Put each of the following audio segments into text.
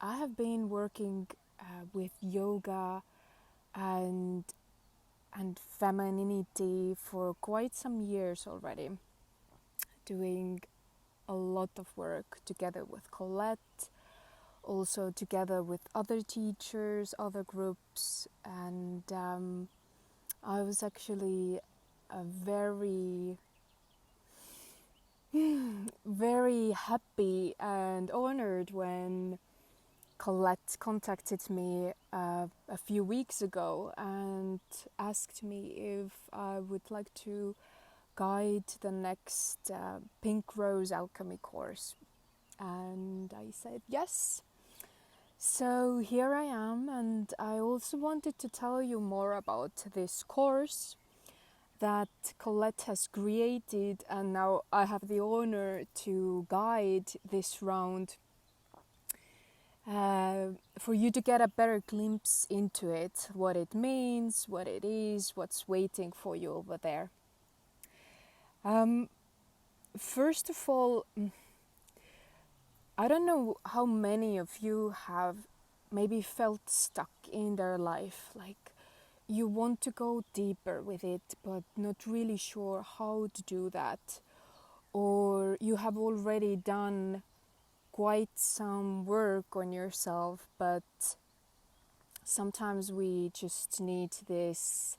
I have been working with yoga and femininity for quite some years already, doing a lot of work together with Collette, also together with other teachers, other groups, and I was actually very, very happy and honored when Collette contacted me a few weeks ago and asked me if I would like to guide the next Pink Rose Alchemy course. And I said yes. So here I am, and I also wanted to tell you more about this course that Collette has created, and now I have the honor to guide this round for you to get a better glimpse into it, what it means, what it is, what's waiting for you over there. First of all, I don't know how many of you have maybe felt stuck in their life, like you want to go deeper with it, but not really sure how to do that, or you have already done quite some work on yourself, but sometimes we just need this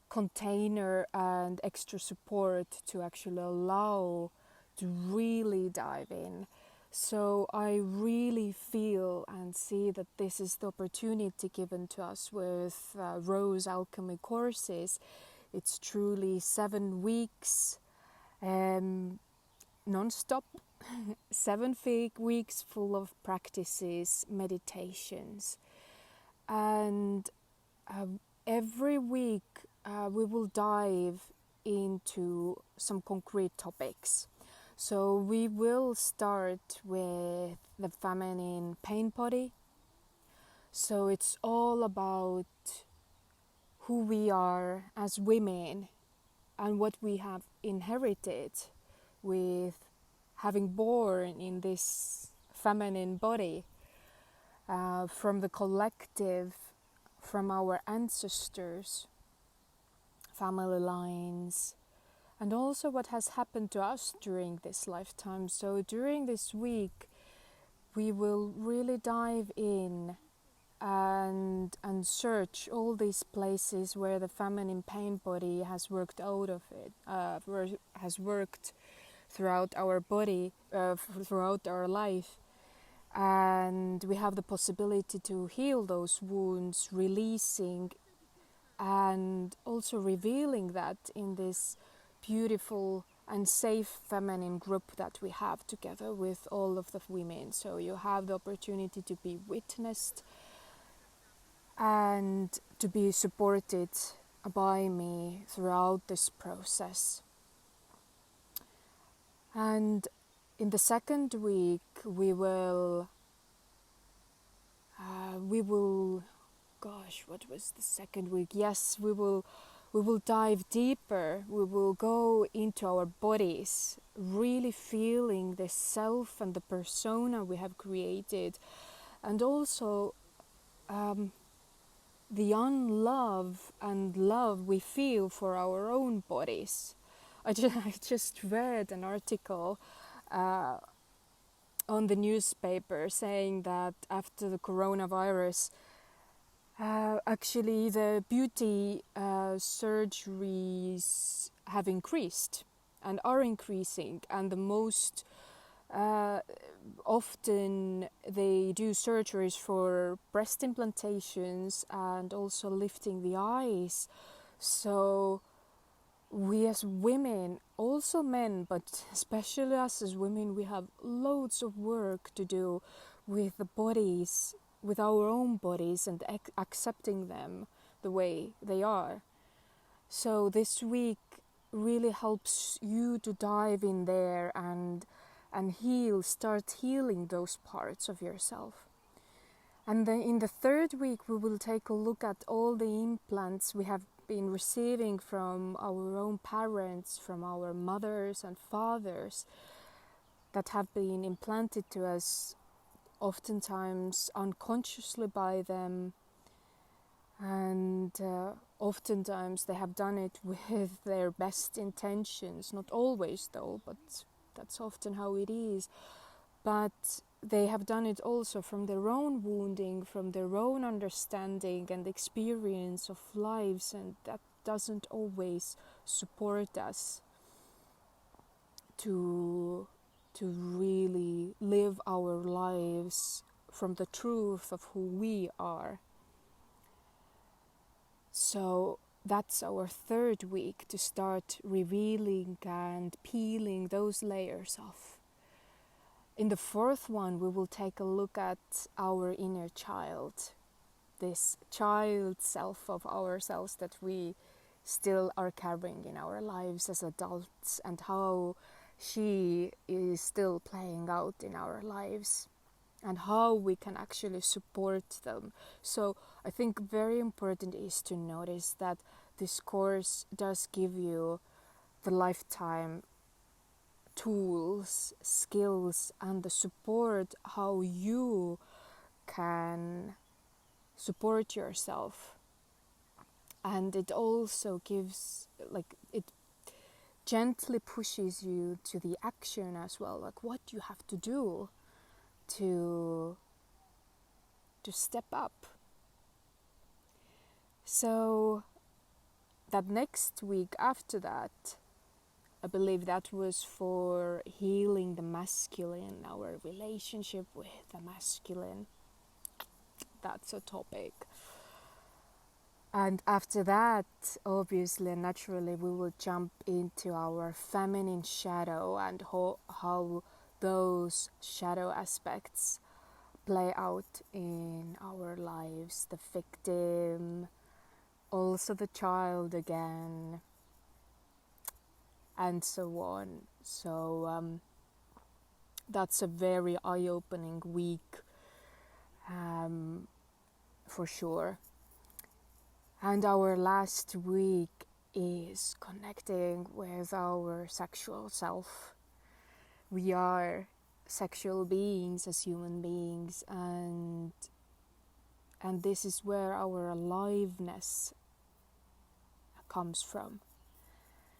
container and extra support to actually allow to really dive in. So I really feel and see that this is the opportunity given to us with Rose Alchemy courses. It's truly 7 weeks non-stop, 7 weeks full of practices, meditations, and every week we will dive into some concrete topics. So we will start with the feminine pain body. So it's all about who we are as women and what we have inherited with having born in this feminine body from the collective, from our ancestors, family lines, and also what has happened to us during this lifetime. So during this week, we will really dive in and search all these places where the feminine pain body has worked out of it, has worked throughout our body, throughout our life. And we have the possibility to heal those wounds, releasing and also revealing that in this beautiful and safe feminine group that we have together with all of the women. So you have the opportunity to be witnessed and to be supported by me throughout this process. And in the second week we will gosh, what was the second week? Yes, we will dive deeper. We will go into our bodies, really feeling the self and the persona we have created, and also the unlove and love we feel for our own bodies. I just read an article on the newspaper saying that after the coronavirus, actually the beauty surgeries have increased and are increasing, and the most often they do surgeries for breast implantations and also lifting the eyes. So we as women, also men, but especially us as women, we have loads of work to do with the bodies, with our own bodies, and accepting them the way they are. So this week really helps you to dive in there and start healing those parts of yourself. And then in the third week we will take a look at all the implants we have been receiving from our own parents, from our mothers and fathers, that have been implanted to us oftentimes unconsciously by them, and oftentimes they have done it with their best intentions, not always though, but that's often how it is. But they have done it also from their own wounding, from their own understanding and experience of lives, and that doesn't always support us to really live our lives from the truth of who we are. So that's our third week, to start revealing and peeling those layers off. In the fourth one, we will take a look at our inner child, this child self of ourselves that we still are carrying in our lives as adults, and how she is still playing out in our lives, and how we can actually support them. So I think very important is to notice that this course does give you the lifetime tools, skills, and the support how you can support yourself. And it also gives, it gently pushes you to the action as well, like what you have to do to step up. So that next week after that, I believe that was for healing the masculine, our relationship with the masculine. That's a topic. And after that, obviously and naturally, we will jump into our feminine shadow and how those shadow aspects play out in our lives. The victim, also the child again, and so on. So that's a very eye-opening week, for sure. And our last week is connecting with our sexual self. We are sexual beings as human beings, and this is where our aliveness comes from.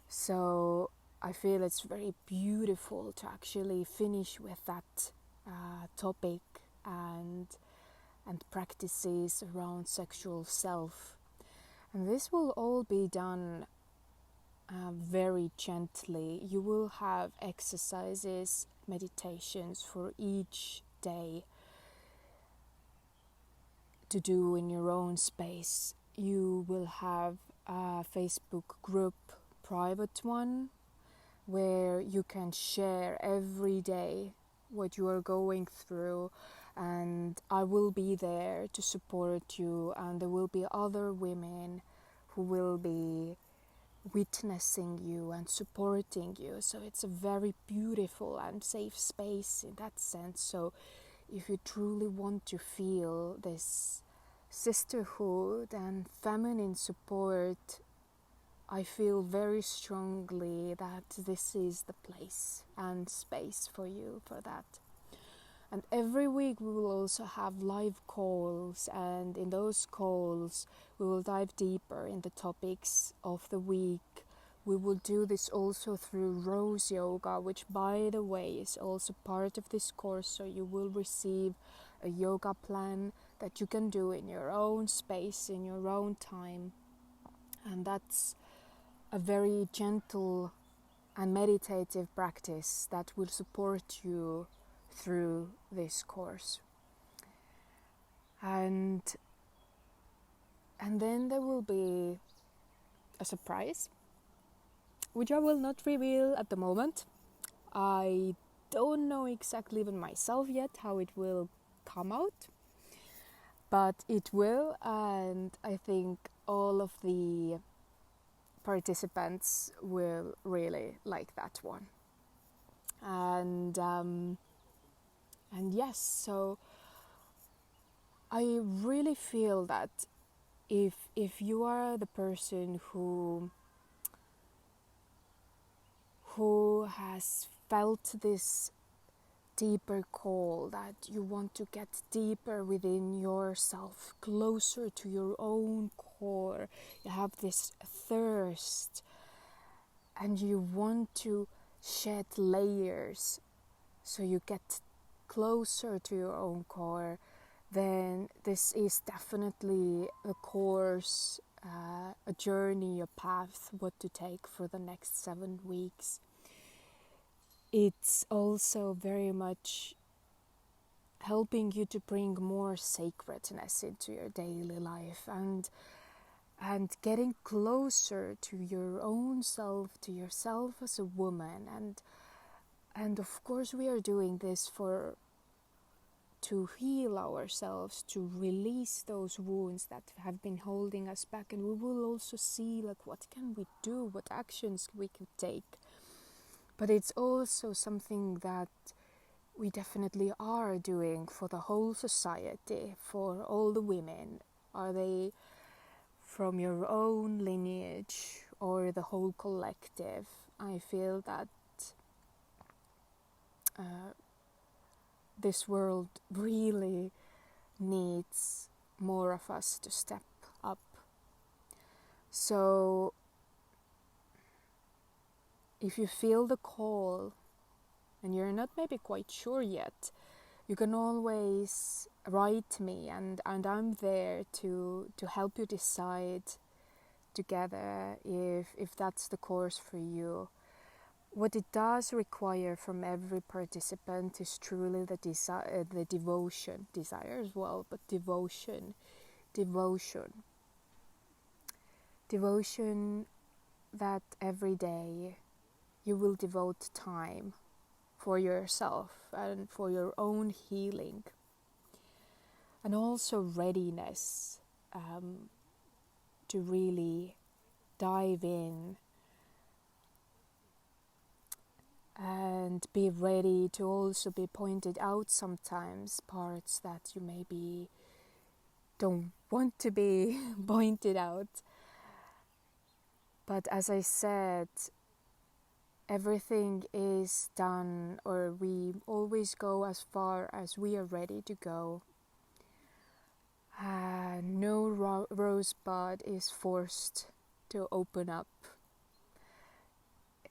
So I feel it's very beautiful to actually finish with that topic and practices around sexual self. And this will all be done very gently. You will have exercises, meditations for each day to do in your own space. You will have a Facebook group, private one, where you can share every day what you are going through, and I will be there to support you, and there will be other women who will be witnessing you and supporting you. So it's a very beautiful and safe space in that sense. So if you truly want to feel this sisterhood and feminine support, I feel very strongly that this is the place and space for you for that. And every week we will also have live calls, and in those calls we will dive deeper in the topics of the week. We will do this also through Rose Yoga, which by the way is also part of this course, so you will receive a yoga plan that you can do in your own space, in your own time. And that's a very gentle and meditative practice that will support you through this course. And then there will be a surprise, which I will not reveal at the moment. I don't know exactly even myself yet how it will come out, but it will, and I think all of the participants will really like that one. And yes, so I really feel that if you are the person who has felt this deeper call, that you want to get deeper within yourself, closer to your own core. You have this thirst and you want to shed layers so you get closer to your own core, then this is definitely a course, a journey, a path, what to take for the next 7 weeks. It's also very much helping you to bring more sacredness into your daily life, and getting closer to your own self, to yourself as a woman. And of course we are doing this to heal ourselves, to release those wounds that have been holding us back. And we will also see what can we do, what actions we can take. But it's also something that we definitely are doing for the whole society, for all the women. Are they from your own lineage or the whole collective? I feel that this world really needs more of us to step up. So if you feel the call and you're not maybe quite sure yet, you can always write me, and I'm there to help you decide together if that's the course for you. What it does require from every participant is truly the devotion, desire as well, but devotion that every day you will devote time for yourself and for your own healing, and also readiness to really dive in and be ready to also be pointed out sometimes, parts that you maybe don't want to be pointed out. But as I said, everything is done, or we always go as far as we are ready to go. No rosebud is forced to open up.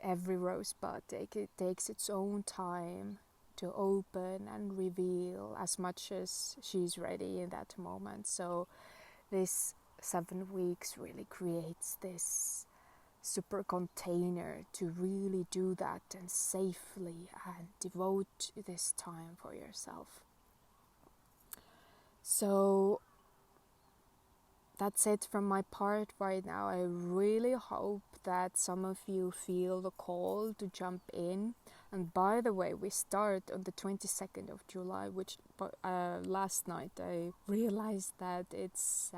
Every rosebud takes its own time to open and reveal as much as she's ready in that moment. So this 7 weeks really creates this super container to really do that and safely and devote this time for yourself. So that's it from my part right now. I really hope that some of you feel the call to jump in. And by the way, we start on the 22nd of July, which last night I realized that it's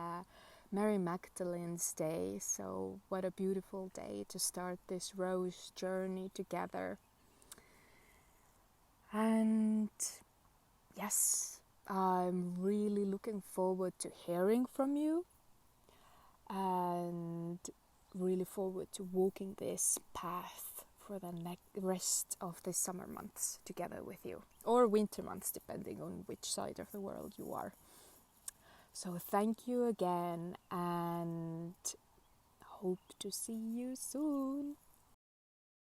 Mary Magdalene's Day. So what a beautiful day to start this rose journey together. And yes, I'm really looking forward to hearing from you, and really forward to walking this path for the rest of the summer months together with you, or winter months, depending on which side of the world you are. So thank you again, and hope to see you soon.